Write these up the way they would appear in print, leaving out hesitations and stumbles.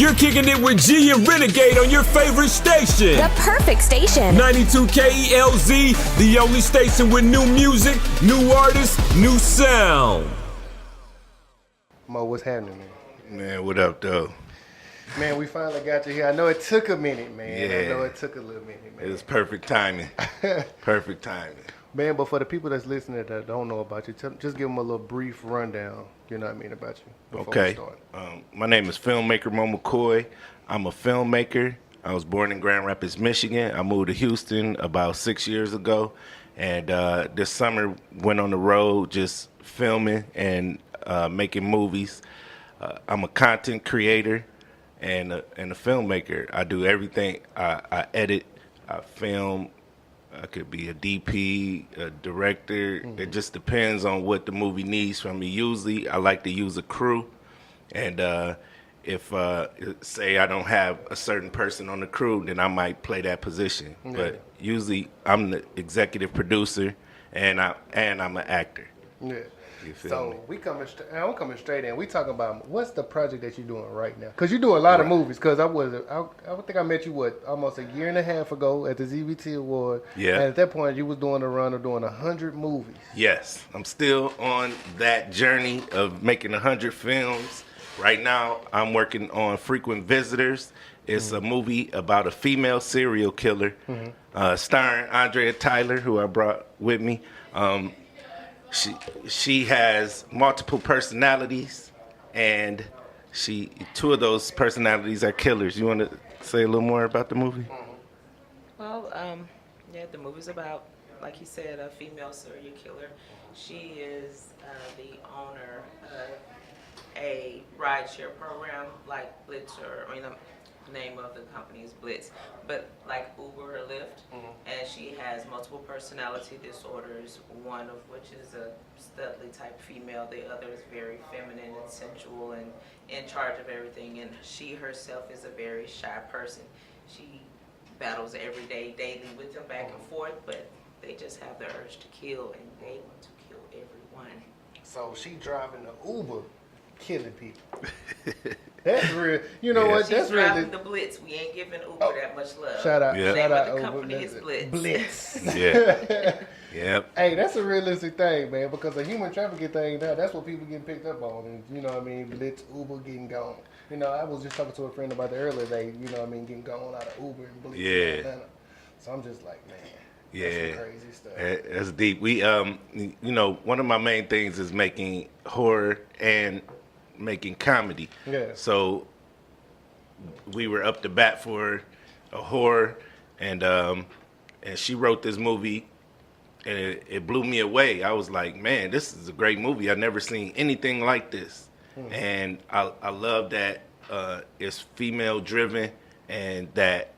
You're kicking it with G and Renegade on your favorite station. The perfect station. 92 KELZ, the only station with new music, new artists, new sound. Mo, what's happening, man? Man, what up, though? Man, we finally got you here. I know it took a minute, man. Yeah. I know it took a little minute, man. It was perfect timing. Perfect timing. Man, but for the people that's listening that don't know about you, just give them a little brief rundown, you know what I mean, about you before we Okay. start. My name is filmmaker Moe Mccoy. I'm a filmmaker. I was born in Grand Rapids, Michigan. I moved to Houston about 6 years ago. And this summer went on the road just filming and making movies. I'm a content creator and a filmmaker. I do everything. I edit, I film. I could be a DP, a director. Mm-hmm. It just depends on what the movie needs from me. Usually, I like to use a crew. And if, say, I don't have a certain person on the crew, then I might play that position. Yeah. But usually, I'm the executive producer, and I'm an actor. Yeah. You feel So me? I'm coming straight in. We talking about what's the project that you're doing right now? Because you do a lot of movies. Because I think I met you almost a year and a half ago at the ZBT Award. Yeah. And at that point, you was doing a run of doing 100 movies. Yes, I'm still on that journey of making 100 films. Right now, I'm working on Frequent Visitors. It's a movie about a female serial killer, starring Andrea Tyler, who I brought with me. She has multiple personalities, and two of those personalities are killers. You want to say a little more about the movie? Well, yeah, the movie's about, like you said, a female serial killer. She is the owner of a rideshare program like Blitz, the name of the company is Blitz, but like Uber or Lyft, and she has multiple personality disorders, one of which is a studly type female, the other is very feminine and sensual and in charge of everything, and she herself is a very shy person. She battles every day, daily with them back and forth, but they just have the urge to kill, and they want to kill everyone. So she driving the Uber, killing people. That's real. You know what? That's She's real. driving the Blitz. We ain't giving Uber that much love. Shout out. Yeah. The name Shout out of the Uber. company is Blitz. Blitz. Yeah. Yep. Hey, that's a realistic thing, man, because a human trafficking thing now, that's what people getting picked up on. And, you know what I mean? Blitz, Uber getting gone. You know, I was just talking to a friend about the earlier day, you know what I mean, getting gone out of Uber and Blitz in Atlanta. So I'm just like, man. Yeah, that's some crazy stuff. That's deep. We, you know, one of my main things is making horror and making comedy. Yeah. So we were up to bat for a horror, and she wrote this movie, and it blew me away. I was like, man, this is a great movie. I've never seen anything like this, and I love that it's female driven, and that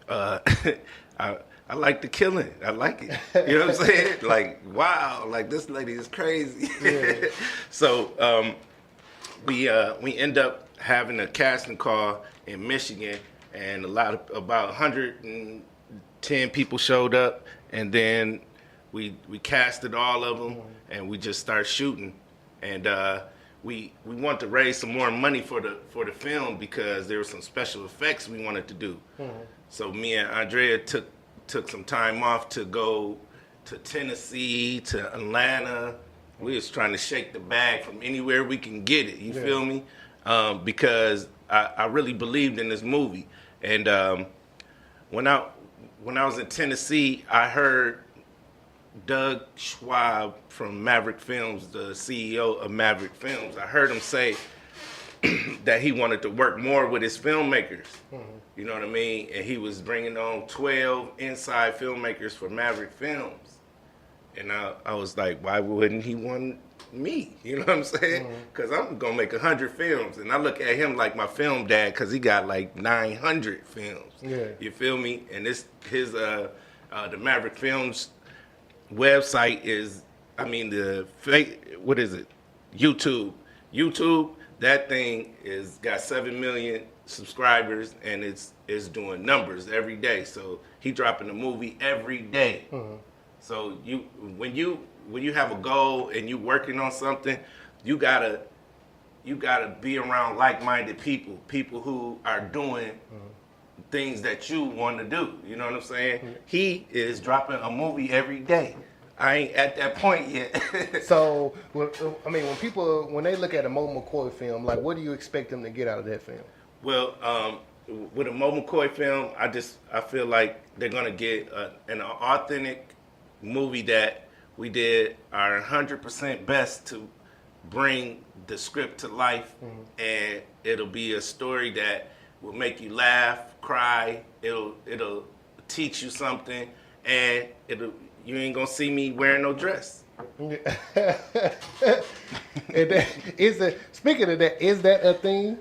I like the killing. I like it. You know what I'm saying? Like, wow, like this lady is crazy. Yeah. So we end up having a casting call in Michigan, and about 110 people showed up, and then we casted all of them, and we just started shooting, and we wanted to raise some more money for the film because there were some special effects we wanted to do. So me and Andrea took some time off to go to Tennessee, to Atlanta. We was trying to shake the bag from anywhere we can get it. You feel me? Because I really believed in this movie. And when I was in Tennessee, I heard Doug Schwab from Maverick Films, the CEO of Maverick Films. I heard him say that he wanted to work more with his filmmakers. You know what I mean? And he was bringing on 12 inside filmmakers for Maverick Films. And I was like, why wouldn't he want me? You know what I'm saying? Because I'm going to make 100 films. And I look at him like my film dad because he got like 900 films. Yeah. You feel me? And the Maverick Films website is, what is it? YouTube, that thing got 7 million subscribers, and it's doing numbers every day. So he dropping a movie every day. So when you have a goal and you working on something, you gotta you gotta be around like-minded people who are doing things that you want to do. You know what I'm saying? He is dropping a movie every day. I ain't at that point yet. So, I mean, when they look at a Moe McCoy film, like, what do you expect them to get out of that film? Well, with a Moe McCoy film, I feel like they're gonna get an authentic movie that we did our 100% best to bring the script to life, and it'll be a story that will make you laugh, cry. It'll teach you something, and you ain't gonna see me wearing no dress. Speaking of that, is that a thing?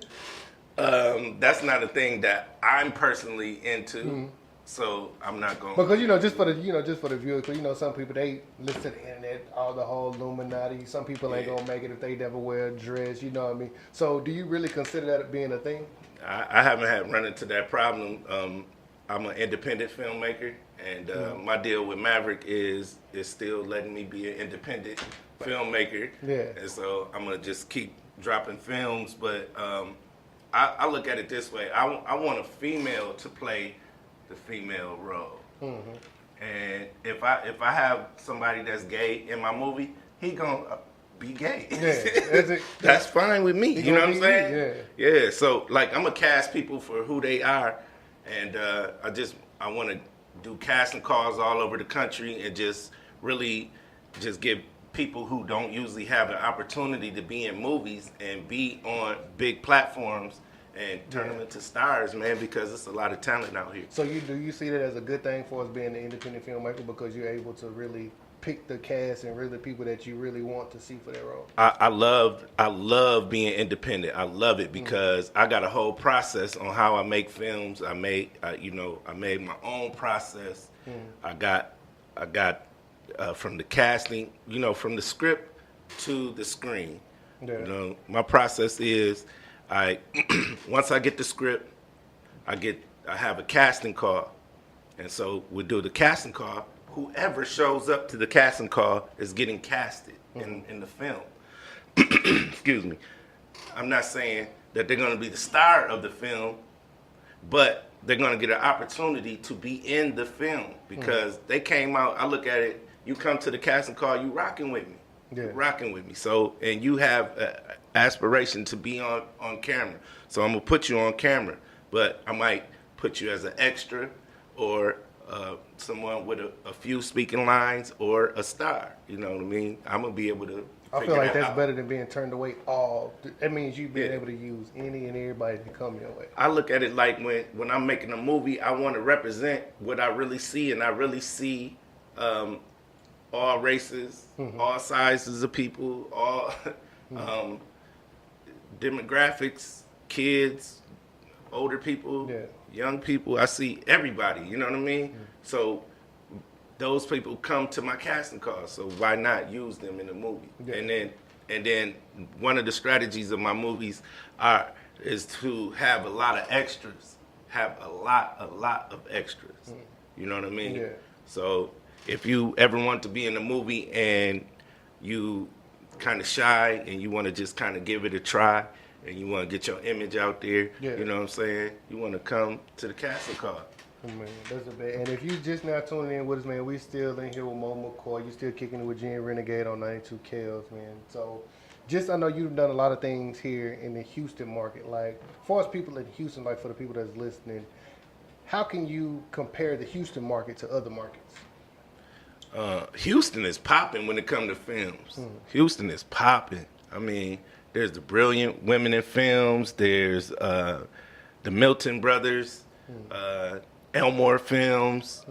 That's not a thing that I'm personally into, so I'm not going. Because just for the viewers, because some people, they listen to the internet, all the whole Illuminati. Some people ain't gonna make it if they never wear a dress. You know what I mean? So do you really consider that being a thing? I haven't run into that problem. I'm an independent filmmaker, and my deal with Maverick is still letting me be an independent filmmaker. Yeah. And so I'm gonna just keep dropping films, but I look at it this way. I want a female to play the female role. And if I have somebody that's gay in my movie, he gonna be gay. Yeah. That's fine with me. You know what I'm saying? Yeah. So like, I'm gonna cast people for who they are, and I want to do casting calls all over the country and just really just give people who don't usually have an opportunity to be in movies and be on big platforms and turn them into stars, man, because it's a lot of talent out here. So do you see that as a good thing for us being an independent filmmaker, because you're able to really pick the cast and really people that you really want to see for their role? I love being independent. I love it because I got a whole process on how I make films. I made my own process. I got from the casting, from the script to the screen. Yeah. My process is once I get the script, I have a casting call, and so we do the casting call. Whoever shows up to the casting call is getting casted in the film. Excuse me. I'm not saying that they're going to be the star of the film, but they're going to get an opportunity to be in the film because they came out. I look at it. You come to the casting call, you rocking with me. Yeah. You're rocking with me. So, and you have aspiration to be on camera. So I'm going to put you on camera, but I might put you as an extra or someone with a few speaking lines or a star. You know what I mean? I'm going to be able to I feel like that's better than being turned away all. That means you being able to use any and everybody to come your way. I look at it like when I'm making a movie, I want to represent what I really see, and I really see all races, all sizes of people, all demographics, kids, older people, young people. I see everybody, you know what I mean? So those people come to my casting call, so why not use them in the movie? And then one of the strategies of my movies is to have a lot of extras, a lot of extras. You know what I mean? Yeah. So if you ever want to be in a movie and you kind of shy and you want to just kind of give it a try and you want to get your image out there, you know what I'm saying? You want to come to the casting call. Man, that's a bad. And if you just now tuning in with us, man, we still in here with Moe Mccoy. You still kicking it with Jen Renegade on 92 Kels, man. So, I know you've done a lot of things here in the Houston market. Like, as far as people in Houston, like for the people that's listening, how can you compare the Houston market to other markets? Houston is popping when it comes to films. Houston is popping. I mean, there's the brilliant women in films. There's the Milton Brothers. Elmore Films.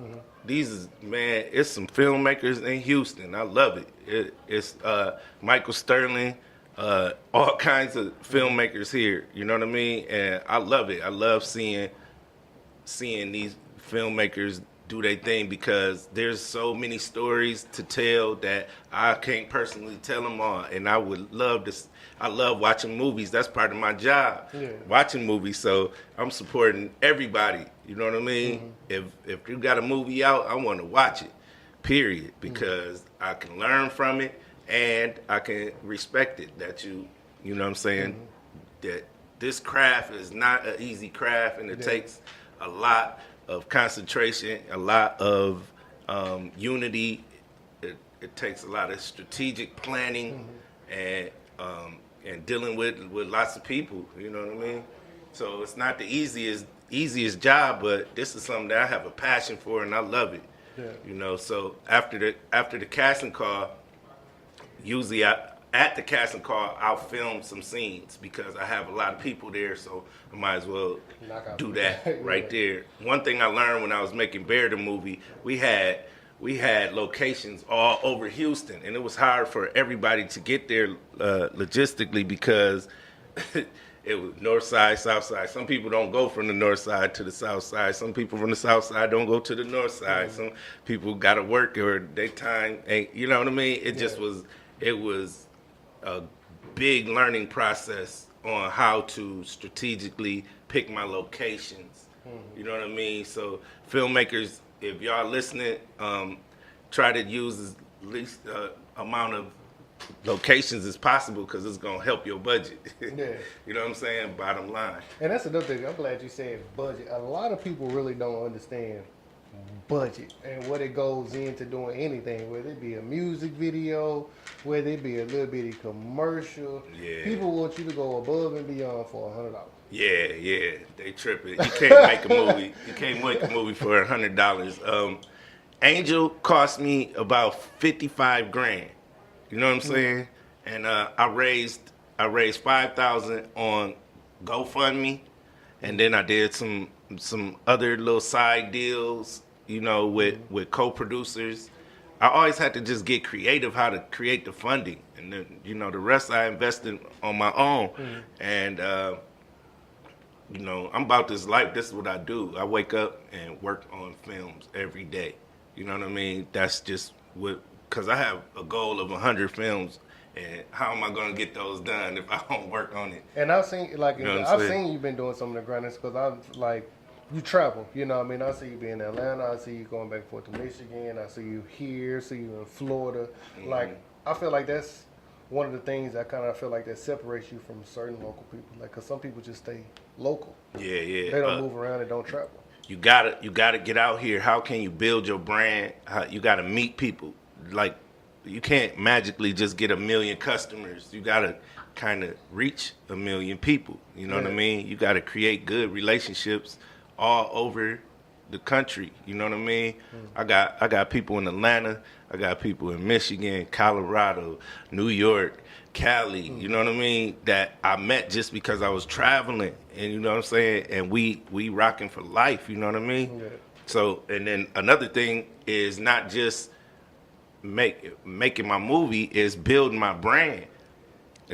It's some filmmakers in Houston. I love it. It's Michael Sterling, all kinds of filmmakers here. You know what I mean? And I love it. I love seeing these filmmakers do their thing because there's so many stories to tell that I can't personally tell them all. And I would love to. I love watching movies. That's part of my job, watching movies. So I'm supporting everybody. You know what I mean? If you got a movie out, I want to watch it, period, because I can learn from it and I can respect it that you You know what I'm saying? That this craft is not an easy craft, and it takes a lot of concentration, a lot of unity. It takes a lot of strategic planning and dealing with lots of people. You know what I mean? So it's not the easiest job, but this is something that I have a passion for, and I love it. Yeah. You know, so after the casting call, usually at the casting call, I'll film some scenes because I have a lot of people there, so I might as well do that right there. One thing I learned when I was making Bear the movie, we had locations all over Houston, and it was hard for everybody to get there logistically because it was north side, south side. Some people don't go from the north side to the south side. Some people from the south side don't go to the north side. Some people got to work or their time ain't, you know what I mean? It just was, it was a big learning process on how to strategically pick my locations. You know what I mean? So filmmakers, if y'all listening, try to use as least amount of locations as possible because it's going to help your budget. You know what I'm saying? Bottom line. And that's another thing. I'm glad you said budget. A lot of people really don't understand budget and what it goes into doing anything, whether it be a music video, whether it be a little bitty commercial. People want you to go above and beyond for $100. Yeah, they tripping. You can't make a movie. You can't make a movie for $100. Angel cost me about $55,000. You know what I'm saying? And I raised $5,000 on GoFundMe, and then I did some other little side deals, you know, with co-producers. I always had to just get creative how to create the funding, and then, you know, the rest I invested on my own. And you know, I'm about this life. This is what I do. I wake up and work on films every day. You know what I mean? That's just what, because I have a goal of 100 films, and how am I going to get those done if I don't work on it? And I've seen, like, you know I've seen you've been doing some of the grindings because I'm like, you travel, you know what I mean? I see you being in Atlanta, I see you going back and forth to Michigan, I see you here, see you in Florida. Like, I feel like that's one of the things I kind of feel like that separates you from certain local people. Like, because some people just stay local. Yeah. They don't move around and don't travel. You gotta get out here. How can you build your brand? You gotta meet people. Like, you can't magically just get 1 million customers. You gotta kind of reach 1 million people. You know what I mean? You gotta create good relationships all over the country. You know what I mean? I got people in Atlanta. I got people in Michigan, Colorado, New York, Cali. You know what I mean? That I met just because I was traveling, and you know what I'm saying. And we rocking for life. You know what I mean? So, and then another thing is not just making my movie, is building my brand.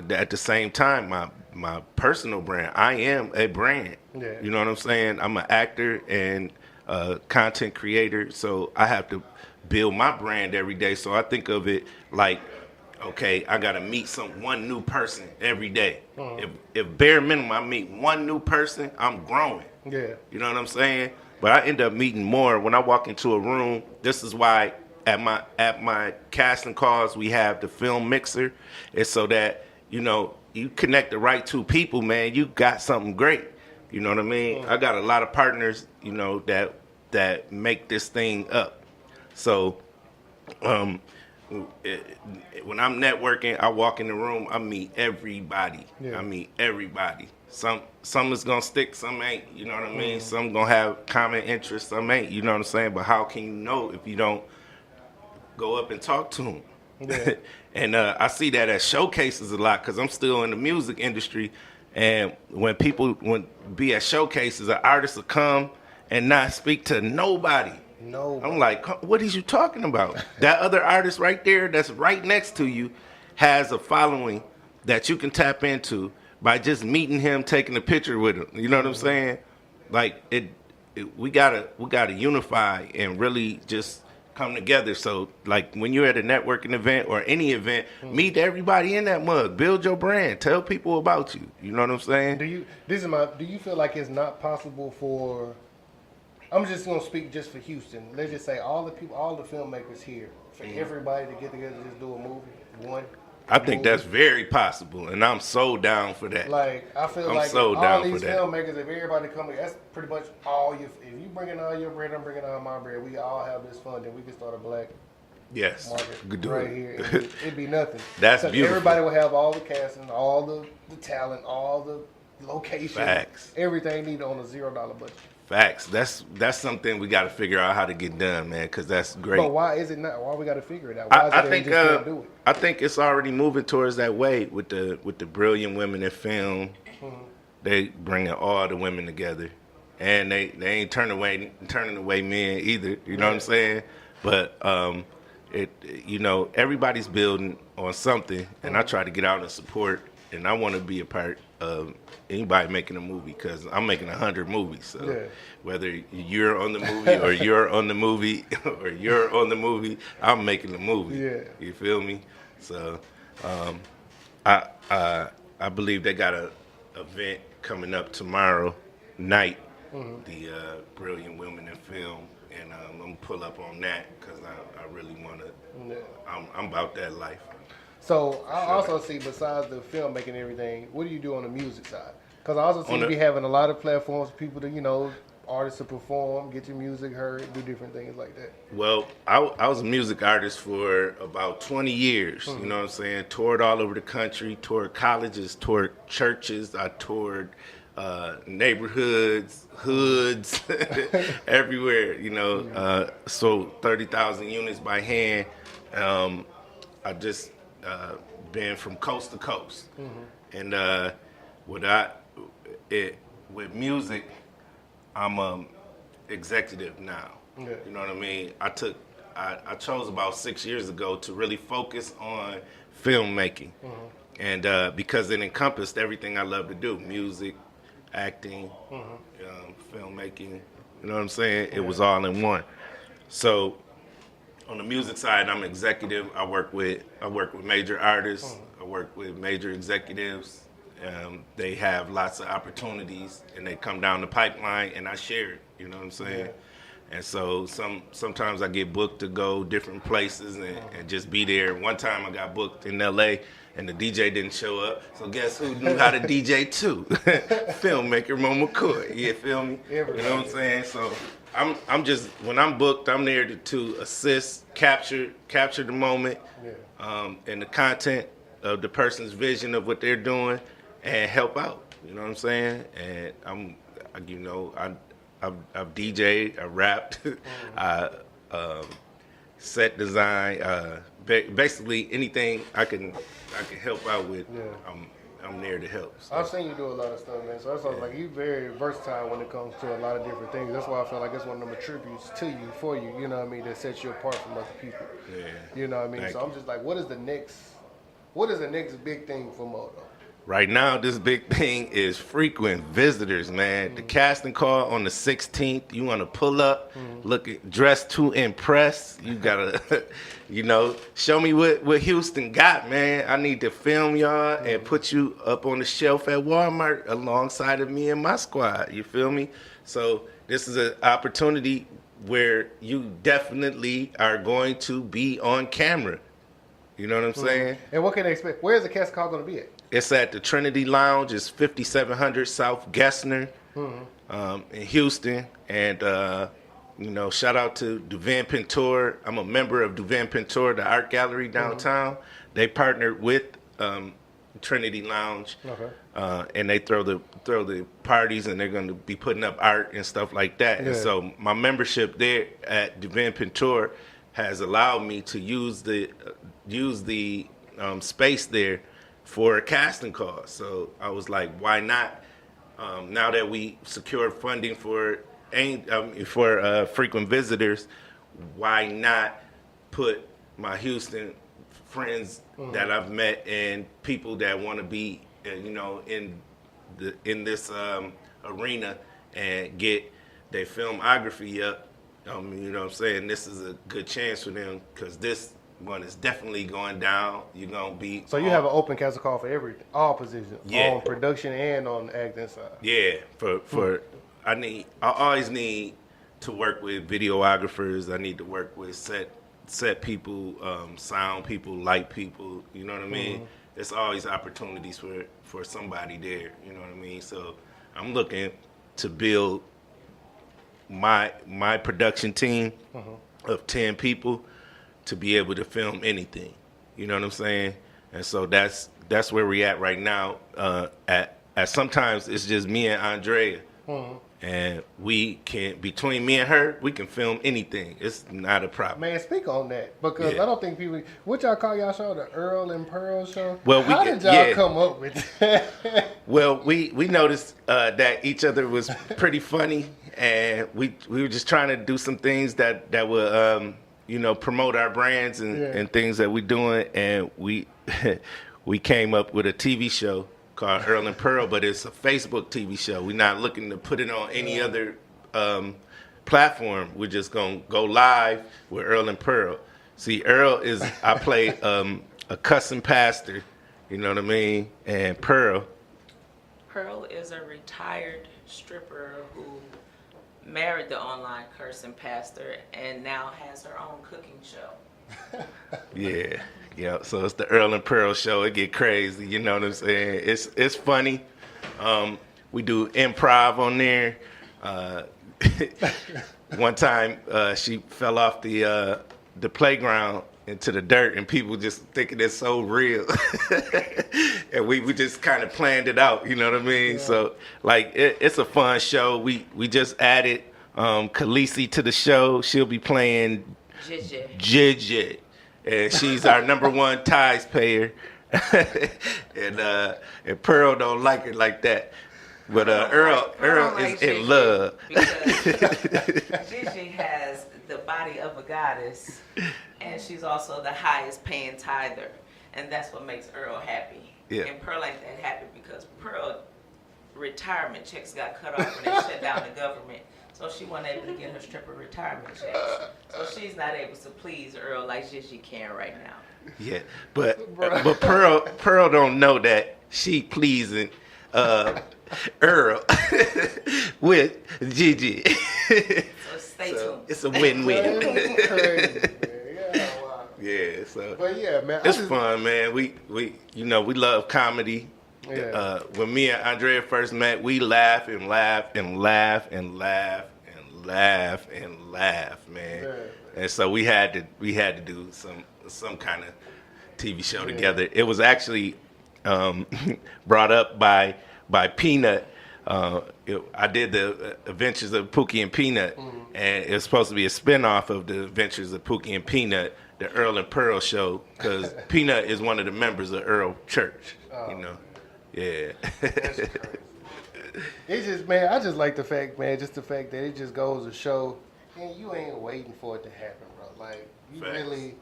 At the same time, my personal brand. I am a brand. You know what I'm saying? I'm an actor and a content creator, so I have to build my brand every day. So I think of it like, okay, I gotta meet one new person every day. If bare minimum I meet one new person, I'm growing. You know what I'm saying? But I end up meeting more when I walk into a room. This is why at my casting calls we have the film mixer. It's so that, you know, you connect the right two people, man, you got something great. You know what I mean? I got a lot of partners, you know, that make this thing up. So when I'm networking, I walk in the room, I meet everybody. I meet everybody. Some is gonna stick, some ain't. You know what I mean? Some gonna have common interests, some ain't. You know what I'm saying? But how can you know if you don't go up and talk to them? And I see that at showcases a lot because I'm still in the music industry. And when people be at showcases, an artist will come and not speak to nobody. I'm like, what is you talking about? That other artist right there that's right next to you has a following that you can tap into by just meeting him, taking a picture with him. You know what I'm saying? Like, we gotta unify and really just come together. So, like, when you're at a networking event or any event, meet everybody in that mug. Build your brand. Tell people about you. You know what I'm saying? Do you feel like it's not possible for, I'm just gonna speak just for Houston. Let's just say all the filmmakers here, for everybody to get together and just do a movie, one? I think that's very possible, and I'm so down for that. Like, I feel I'm like so all down these for that. filmmakers, if everybody come, that's pretty much all you. If you bring in all your bread, I'm bringing all my bread. We all have this fund, and we can start a black Yes, market good do right it. here. It'd be nothing. That's 'Cause beautiful. Everybody will have all the casting, all the talent, all the location, Facts. everything needed on a $0 budget. Facts. That's something we got to figure out how to get done, man, because that's great. But why is it not? Why we got to figure it out? Why is I it think they just can't do it? I think it's already moving towards that way with the brilliant women in film. They bringing all the women together, and they ain't turning away men either. You know what I'm saying? But everybody's building on something, and I try to get out and support, and I want to be a part of anybody making a movie because I'm making 100 movies. So whether you're on the movie or you're on the movie or you're on the movie, I'm making the movie. Yeah. You feel me? So I believe they got a event coming up tomorrow night, the Brilliant Women in Film, and I'm gonna pull up on that because I really want to. I'm about that life. So I also see, besides the filmmaking and everything, what do you do on the music side? Because I also see you be having a lot of platforms for people to, artists to perform, get your music heard, do different things like that. Well, I was a music artist for about 20 years. You know what I'm saying? Toured all over the country, toured colleges, toured churches. I toured neighborhoods, hoods, everywhere. Sold 30,000 units by hand. I just been from coast to coast, and with music, I'm executive now. You know what I mean? I chose about 6 years ago to really focus on filmmaking, and because it encompassed everything I love to do: music, acting, filmmaking. You know what I'm saying? It was all in one. So on the music side, I'm executive. I work with major artists. I work with major executives. They have lots of opportunities, and they come down the pipeline, and I share it. You know what I'm saying? And so sometimes I get booked to go different places and just be there. One time I got booked in L.A., and the DJ didn't show up. So guess who knew how to DJ too? Filmmaker Moe Mccoy. You feel me? You know what I'm saying? So I'm just, when I'm booked, I'm there to assist, capture the moment, and the content of the person's vision of what they're doing, and help out. You know what I'm saying? And I've DJ'd, I rapped, I set design, basically anything I can help out with. I'm there to help. So. I've seen you do a lot of stuff, man. So that's why I was like, you're very versatile when it comes to a lot of different things. That's why I feel like it's one of them attributes to you, for you. You know what I mean? That sets you apart from other people. Yeah. You know what I mean? Thank So you. I'm just like, what is the next big thing for Moe, though? Right now, this big thing is frequent visitors, man. The casting call on the 16th. You want to pull up, dress to impress. You gotta, show me what Houston got, man. I need to film y'all and put you up on the shelf at Walmart alongside of me and my squad. You feel me? So this is an opportunity where you definitely are going to be on camera. You know what I'm saying? And what can they expect? Where's the casting call going to be at? It's at the Trinity Lounge. It's 5700 South Gessner in Houston. And, shout out to Duvan Pintor. I'm a member of Duvan Pintor, the art gallery downtown. They partnered with Trinity Lounge. And they throw the parties, and they're going to be putting up art and stuff like that. And so my membership there at Duvan Pintor has allowed me to use the space there for a casting call. So I was like, why not? Now that we secured funding for frequent visitors, why not put my Houston friends that I've met and people that want to be, in this arena and get their filmography up. You know what I'm saying? This is a good chance for them because this one is definitely going down. You're going to be... So you have an open casting call for everything, all positions, Yeah. on production and on the acting side. Yeah, I always need to work with videographers. I need to work with set set people, sound people, light people. You know what I mean? There's always opportunities for somebody there. You know what I mean? So I'm looking to build my production team of 10 people to be able to film anything. You know what I'm saying? And so that's where we're at right now. At sometimes it's just me and Andrea. And we can, between me and her, we can film anything. It's not a problem. Man, speak on that, because I don't think people. What y'all call y'all show, the Earl and Pearl show? Well, how did y'all come up with that? Well, we noticed that each other was pretty funny, and we were just trying to do some things that would promote our brands and things that we're doing, and we came up with a TV show called Earl and Pearl, but it's a Facebook TV show. We're not looking to put it on any other platform. We're just gonna go live with Earl and Pearl. See, Earl is, I play a cussing pastor, you know what I mean, and Pearl is a retired stripper who married the online cursing pastor and now has her own cooking show. Yeah, so it's the Earl and Pearl show. It get crazy, you know what I'm saying? It's funny. We do improv on there. One time she fell off the playground into the dirt, and people just thinking it's so real. And we just kind of planned it out, you know what I mean? So like it's a fun show. We just added Khaleesi to the show. She'll be playing Gigi. And she's our #1 ties payer. and Pearl don't like it like that. But Earl is in love. Because Gigi has the body of a goddess, and she's also the highest paying tither. And that's what makes Earl happy. Yeah. And Pearl ain't that happy because Pearl retirement checks got cut off when they shut down the government. So she wasn't able to get her stripper retirement checks. So she's not able to please Earl like Gigi can right now. Yeah, but Pearl don't know that she pleasing Earl with Gigi. So stay tuned. It's a win-win. Yeah, so but yeah, man, it's fun, man. We love comedy. Yeah. When me and Andrea first met, we laugh and laugh and laugh and laugh and laugh and laugh, man. Yeah. And so we had to do some kind of TV show together. It was actually brought up by Peanut. I did the Adventures of Pookie and Peanut, and it was supposed to be a spinoff of the Adventures of Pookie and Peanut, the Earl and Pearl show, because Peanut is one of the members of Earl Church, you know. Yeah. That's crazy. It's just, man, I just like the fact, man, just the fact that it just goes to show, man, you ain't waiting for it to happen, bro. Like, you Facts. really,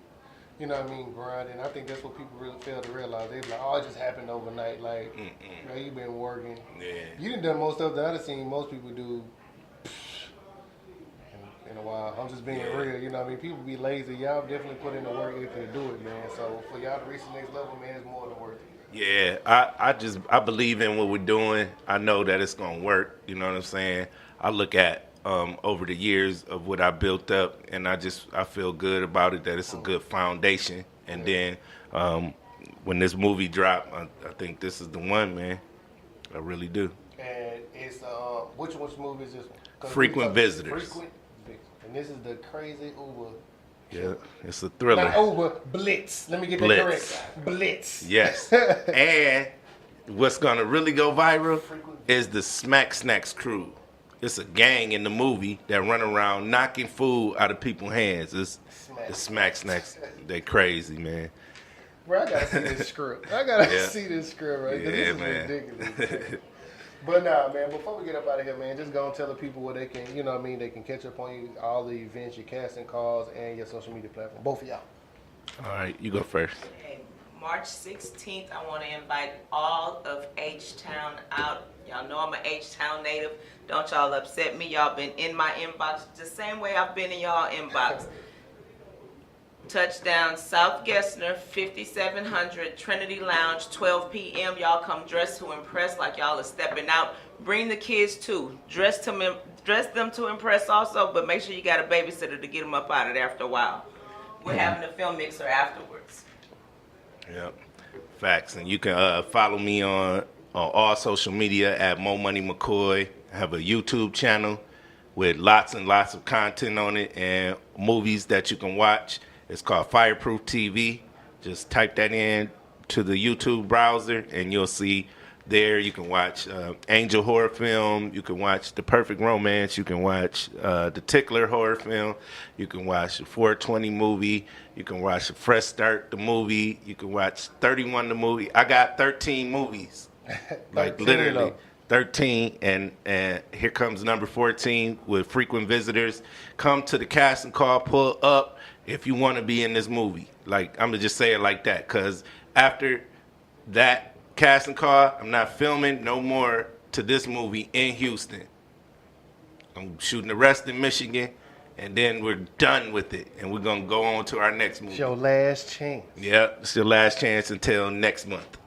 you know what I mean, grinding. I think that's what people really fail to realize. They be like, oh, it just happened overnight. Like, you know, you been working. Yeah. You done most stuff that I've seen most people do in a while. I'm just being real, you know what I mean? People be lazy. Y'all definitely put in the work if you do it, man. So for y'all to reach the next level, man, it's more than worth it. Yeah, I believe in what we're doing. I know that it's gonna work. You know what I'm saying? I look at over the years of what I built up, and I feel good about it. That it's a good foundation. And then when this movie drop, I think this is the one, man. I really do. And it's which movie is this one? Frequent Visitors. Frequent Visitors. And this is the crazy Uber. Yeah, it's a thriller. Not Uber, Blitz. Let me get that correct. Blitz. Yes. And what's gonna really go viral is the Smack Snacks crew. It's a gang in the movie that run around knocking food out of people's hands. It's the Smack Snacks. They crazy, man. Bro, I gotta see this script. Right? Yeah, This is man. ridiculous. Man. But nah, man, before we get up out of here, man, just go and tell the people where they can, you know what I mean, they can catch up on you, all the events, your casting calls, and your social media platform. Both of y'all. All right, you go first. Okay, March 16th, I want to invite all of H-Town out. Y'all know I'm an H-Town native. Don't y'all upset me. Y'all been in my inbox the same way I've been in y'all inbox. Touchdown, South Gessner, 5700 Trinity Lounge, 12 p.m. Y'all come dressed to impress like y'all are stepping out. Bring the kids too. Dress them to impress also, but make sure you got a babysitter to get them up out of there after a while. we're having a film mixer afterwards. Yep. Facts. And you can follow me on all social media at Moe Mccoy. I have a YouTube channel with lots and lots of content on it and movies that you can watch. It's called Fireproof TV. Just type that in to the YouTube browser and you'll see there. You can watch Angel horror film. You can watch The Perfect Romance. You can watch the Tickler horror film. You can watch the 420 movie. You can watch the Fresh Start the movie. You can watch 31 the movie. I got 13 movies, like literally 13. And here comes number 14 with frequent visitors. Come to the casting call. Pull up if you want to be in this movie. Like I'm gonna just say it like that, cause after that casting call, I'm not filming no more to this movie in Houston. I'm shooting the rest in Michigan, and then we're done with it, and we're gonna go on to our next movie. It's your last chance. Yep, it's your last chance until next month.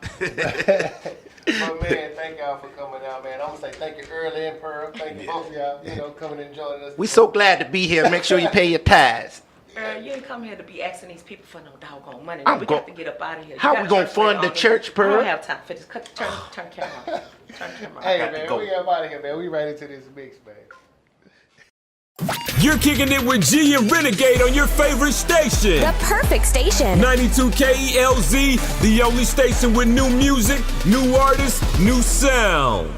But man, thank y'all for coming out, man. I'm gonna say thank you early and Pearl. Thank you both of y'all, coming and joining us. We so glad to be here. Make sure you pay your tithes. You ain't come here to be asking these people for no doggone money. I'm We go- got to get up out of here. How we gonna fund the church, Pearl? I don't have time for this. Turn the camera off. Turn the camera off. Hey, got to man, go. we got out of here, man. We right into this mix, man. You're kicking it with G and Renegade on your favorite station. The perfect station. 92 KELZ, the only station with new music, new artists, new sound.